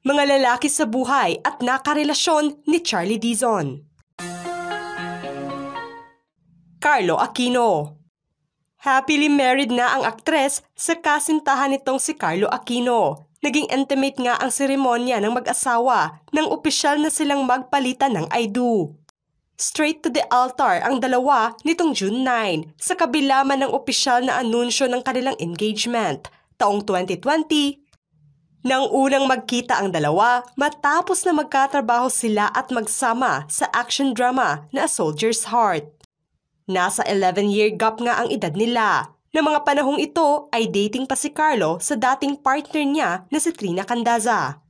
Mga lalaki sa buhay at nakarelasyon ni Charlie Dizon. Carlo Aquino. Happily married na ang aktres sa kasintahan nitong si Carlo Aquino. Naging intimate nga ang seremonya ng mag-asawa nang opisyal na silang magpalitan ng I do. Straight to the altar ang dalawa nitong June 9 sa kabila man ng opisyal na anunsyo ng kanilang engagement taong 2020. Nang unang magkita ang dalawa matapos na magkatrabaho sila at magsama sa action drama na A Soldier's Heart. Nasa 11-year gap nga ang edad nila. Na mga panahong ito ay dating pa si Carlo sa dating partner niya na si Trina Candaza.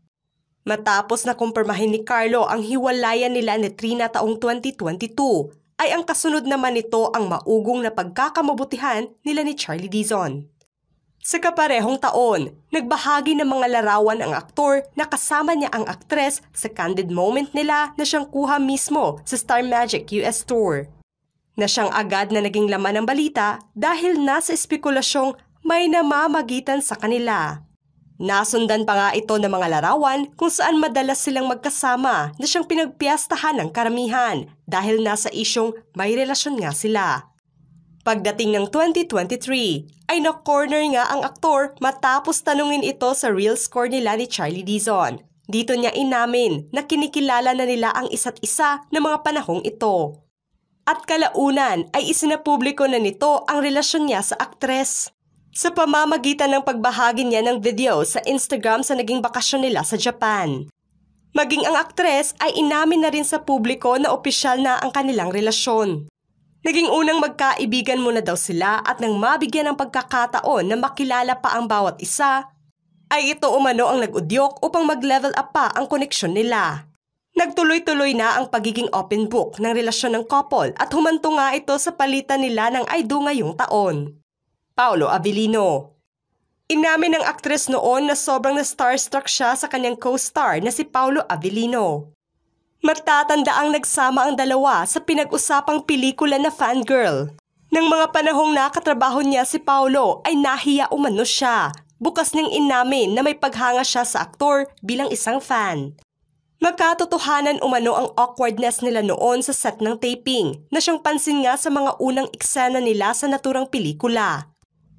Matapos na kumpirmahin ni Carlo ang hiwalayan nila ni Trina taong 2022, ay ang kasunod naman nito ang maugong na pagkakamabutihan nila ni Charlie Dizon. Sa kaparehong taon, nagbahagi ng mga larawan ang aktor na kasama niya ang aktres sa candid moment nila na siyang kuha mismo sa Star Magic US Tour. Na siyang agad na naging laman ng balita dahil nasa espekulasyong may namamagitan sa kanila. Nasundan pa nga ito ng mga larawan kung saan madalas silang magkasama na siyang pinagpiyastahan ng karamihan dahil nasa isyong may relasyon nga sila. Pagdating ng 2023, ay na-corner nga ang aktor matapos tanungin ito sa real score nila ni Charlie Dizon. Dito niya inamin na kinikilala na nila ang isa't isa ng mga panahong ito. At kalaunan ay isinapubliko na nito ang relasyon niya sa aktres. Sa pamamagitan ng pagbahagi niya ng video sa Instagram sa naging bakasyon nila sa Japan. Maging ang aktres ay inamin na rin sa publiko na opisyal na ang kanilang relasyon. Naging unang magkaibigan muna daw sila at nang mabigyan ng pagkakataon na makilala pa ang bawat isa, ay ito umano ang nag-udyok upang mag-level up pa ang koneksyon nila. Nagtuloy-tuloy na ang pagiging open book ng relasyon ng couple at humanto nga ito sa palitan nila ng I do ngayong taon. Paolo Avellino. Inamin ng aktres noon na sobrang na-starstruck siya sa kanyang co-star na si Paolo Avellino. Matatanda ang nagsama ang dalawa sa pinag-usapang pelikula na Fangirl. Nang mga panahong nakatrabaho niya si Paolo ay nahiya umano siya. Bukas niyang inamin na may paghanga siya sa aktor bilang isang fan. Magkatotohanan umano ang awkwardness nila noon sa set ng taping na siyang pansin nga sa mga unang eksena nila sa naturang pelikula.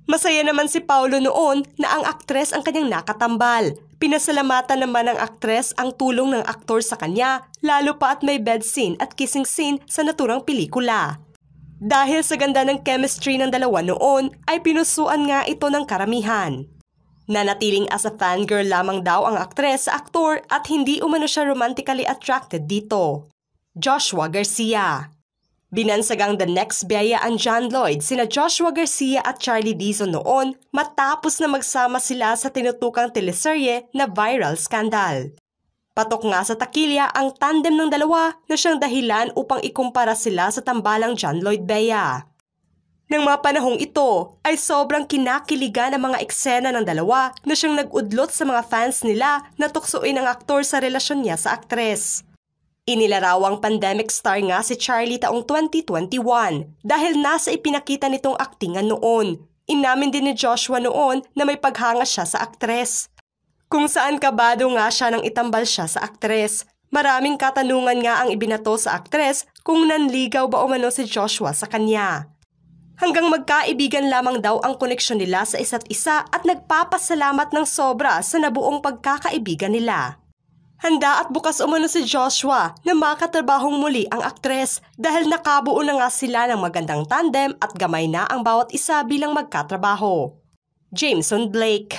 Masaya naman si Paolo noon na ang aktres ang kanyang nakatambal. Pinasalamatan naman ng aktres ang tulong ng aktor sa kanya, lalo pa at may bed scene at kissing scene sa naturang pelikula. Dahil sa ganda ng chemistry ng dalawa noon, ay pinusuan nga ito ng karamihan. Nanatiling as a fangirl lamang daw ang aktres sa aktor at hindi umano siya romantically attracted dito. Joshua Garcia. Binansagang the next biyaya ang John Lloyd sina Joshua Garcia at Charlie Dizon noon matapos na magsama sila sa tinutukang teleserye na Viral Scandal. Patok nga sa takilya ang tandem ng dalawa na siyang dahilan upang ikumpara sila sa tambalang John Lloyd Bea. Nang mga panahong ito ay sobrang kinakiligan ang mga eksena ng dalawa na siyang nag-udlot sa mga fans nila na tuksuin ang aktor sa relasyon niya sa aktres. Inilarawang pandemic star nga si Charlie taong 2021 dahil nasa ipinakita nitong aktingan noon. Inamin din ni Joshua noon na may paghanga siya sa aktres. Kung saan kabado nga siya nang itambal siya sa aktres. Maraming katanungan nga ang ibinato sa aktres kung nanligaw ba umano si Joshua sa kanya. Hanggang magkaibigan lamang daw ang koneksyon nila sa isa't isa at nagpapasalamat ng sobra sa nabuong pagkakaibigan nila. Handa at bukas umano si Joshua na makatrabahong muli ang aktres dahil nakabuo na nga sila ng magandang tandem at gamay na ang bawat isa bilang magkatrabaho. Jameson Blake.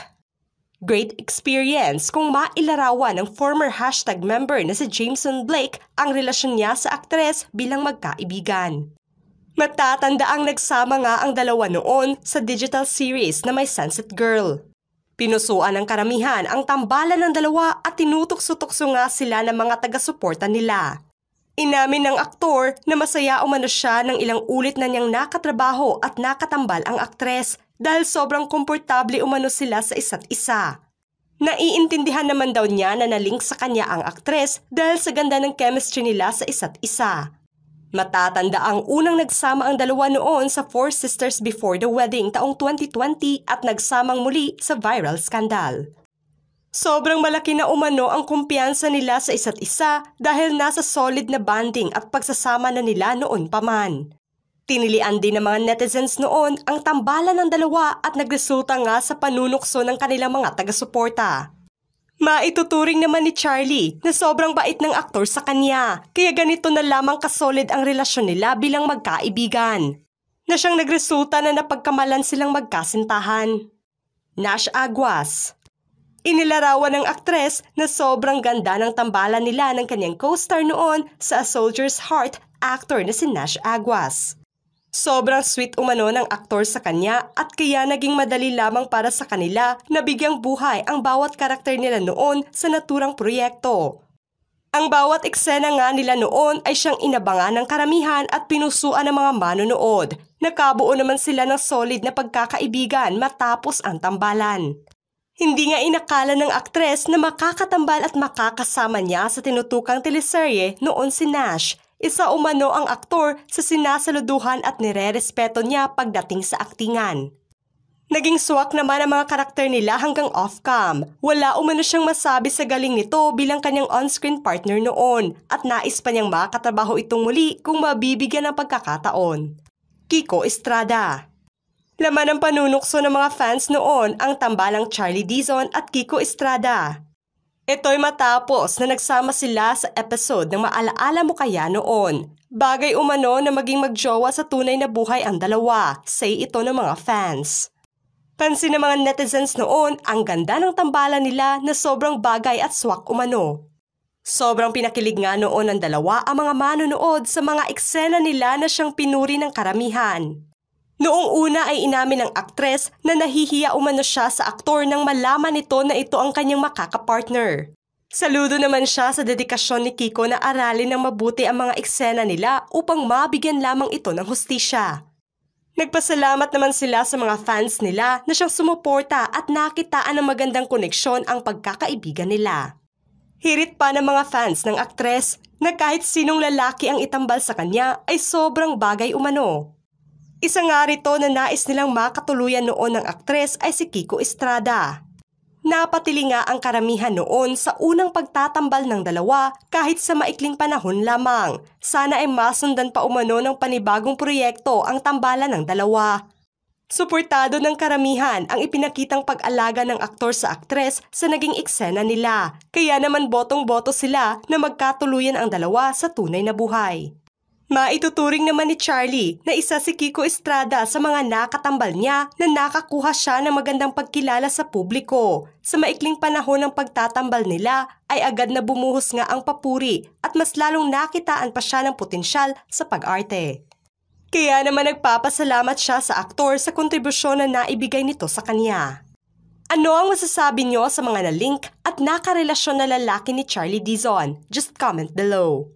Great experience kung mailarawan ng former hashtag member na si Jameson Blake ang relasyon niya sa aktres bilang magkaibigan. Matatanda ang nagsama nga ang dalawa noon sa digital series na may Sunset Girl. Pinusuan ng karamihan ang tambalan ng dalawa at tinutukso-tukso nga sila ng mga taga-suporta nila. Inamin ng aktor na masaya umano siya ng ilang ulit na niyang nakatrabaho at nakatambal ang aktres dahil sobrang komportable umano sila sa isa't isa. Naiintindihan naman daw niya na nalink sa kanya ang aktres dahil sa ganda ng chemistry nila sa isa't isa. Matatanda ang unang nagsama ang dalawa noon sa Four Sisters Before the Wedding taong 2020 at nagsamang muli sa Viral Scandal. Sobrang malaki na umano ang kumpiyansa nila sa isa't isa dahil nasa solid na bonding at pagsasama na nila noon pa man. Tinilian din ng mga netizens noon ang tambalan ng dalawa at nagresulta nga sa panunukso ng kanilang mga taga-suporta. Maituturing naman ni Charlie na sobrang bait ng aktor sa kanya, kaya ganito na lamang kasolid ang relasyon nila bilang magkaibigan, na siyang nagresulta na napagkamalan silang magkasintahan. Nash Aguas. Inilarawan ng aktres na sobrang ganda ng tambalan nila ng kanyang co-star noon sa A Soldier's Heart actor na si Nash Aguas. Sobrang sweet umano ng aktor sa kanya at kaya naging madali lamang para sa kanila na bigyang buhay ang bawat karakter nila noon sa naturang proyekto. Ang bawat eksena nga nila noon ay siyang inabangan ng karamihan at pinusuan ng mga manonood. Nakabuo naman sila ng solid na pagkakaibigan matapos ang tambalan. Hindi nga inakala ng aktres na makakatambal at makakasama niya sa tinutukang teleserye noon si Nash. Isa umano ang aktor sa sinasaluduhan at nirerespeto niya pagdating sa aktingan. Naging swak naman ang mga karakter nila hanggang off-cam. Wala umano siyang masabi sa galing nito bilang kanyang on-screen partner noon at nais pa niyang makatrabaho itong muli kung mabibigyan ng pagkakataon. Kiko Estrada. Laman ng panunukso ng mga fans noon ang tambalang Charlie Dizon at Kiko Estrada. Ito'y matapos na nagsama sila sa episode ng Maalaala Mo Kaya noon. Bagay umano na maging magjowa sa tunay na buhay ang dalawa, say ito ng mga fans. Pansin ng mga netizens noon ang ganda ng tambalan nila na sobrang bagay at swak umano. Sobrang pinakilig nga noon ng dalawa ang mga manonood sa mga eksena nila na siyang pinuri ng karamihan. Noong una ay inamin ng aktres na nahihiya umano siya sa aktor nang malaman nito na ito ang kanyang makakapartner. Saludo naman siya sa dedikasyon ni Kiko na aralin ng mabuti ang mga eksena nila upang mabigyan lamang ito ng hustisya. Nagpasalamat naman sila sa mga fans nila na siyang sumuporta at nakitaan ng magandang koneksyon ang pagkakaibigan nila. Hirit pa ng mga fans ng aktres na kahit sinong lalaki ang itambal sa kanya ay sobrang bagay umano. Isa nga rito na nais nilang makatuluyan noon ng aktres ay si Kiko Estrada. Napatili nga ang karamihan noon sa unang pagtatambal ng dalawa kahit sa maikling panahon lamang. Sana ay masundan pa umano ng panibagong proyekto ang tambalan ng dalawa. Suportado ng karamihan ang ipinakitang pag-alaga ng aktor sa aktres sa naging eksena nila. Kaya naman botong-boto sila na magkatuluyan ang dalawa sa tunay na buhay. Maituturing naman ni Charlie na isa si Kiko Estrada sa mga nakatambal niya na nakakuha siya ng magandang pagkilala sa publiko. Sa maikling panahon ng pagtatambal nila ay agad na bumuhos nga ang papuri at mas lalong nakitaan pa siya ng potensyal sa pag-arte. Kaya naman nagpapasalamat siya sa aktor sa kontribusyon na naibigay nito sa kanya. Ano ang masasabi niyo sa mga na-link at nakarelasyon na lalaki ni Charlie Dizon? Just comment below.